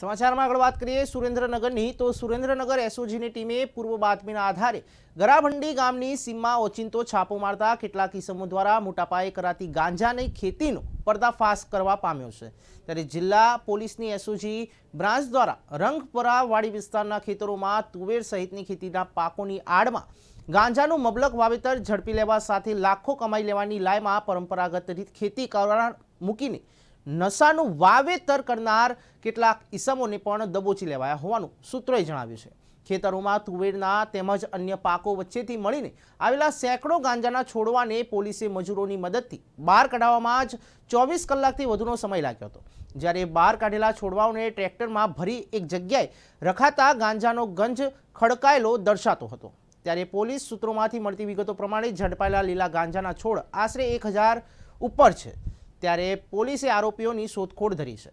સમાચારમાં આગળ વાત કરીએ સુરેન્દ્રનગરની તો સુરેન્દ્રનગર એસઓજીની ટીમે પૂર્વ બાતમીના આધારે ગરાભંડી ગામની સીમમાં ઓચિંતો છાપો મારતા કેટલાક ઇસમો દ્વારા મોટા પાયે કરાતી ગાંજાની ખેતીનો પર્દાફાશ કરવા પામ્યો છે। ત્યારે જિલ્લા પોલીસની એસઓજી બ્રાન્ચ દ્વારા રંગપરા વાડી વિસ્તારના ખેતરોમાં તુવેર સહિતની ખેતીના પાકોની આડમાં ગાંજાનું મબલક વાવેતર ઝડપી લેવા સાથે લાખો કમાઈ લેવાની લાયમાં પરંપરાગત રીત ખેતી કરવા મૂકીને નશાનું વાવેતર કરનાર કેટલાક ઇસમોને પણ દબોચી લેવાયા હોવાનું સૂત્રોએ જણાવ્યું છે। ખેતરોમાં તુવેરના તેમજ અન્ય પાકો વચ્ચેથી મળીને આવેલા સેંકડો ગાંજાના છોડવાને પોલીસે મજૂરોની મદદથી બહાર કાઢવામાં જ 24 કલાકથી વધુનો સમય લાગ્યો હતો। જ્યારે બહાર કાઢેલા છોડવાઓને ટ્રેક્ટરમાં ભરી એક જગ્યાએ રખાતા ગાંજાનો ગંજ ખડકાયેલો દર્શાતો હતો। ત્યારે પોલીસ સૂત્રોમાંથી મળતી વિગતો પ્રમાણે ઝડપાયેલા લીલા ગાંજાના છોડ આશરે 1000 ઉપર છે। ત્યારે પોલીસે આરોપીઓની શોધખોળ ધરી છે।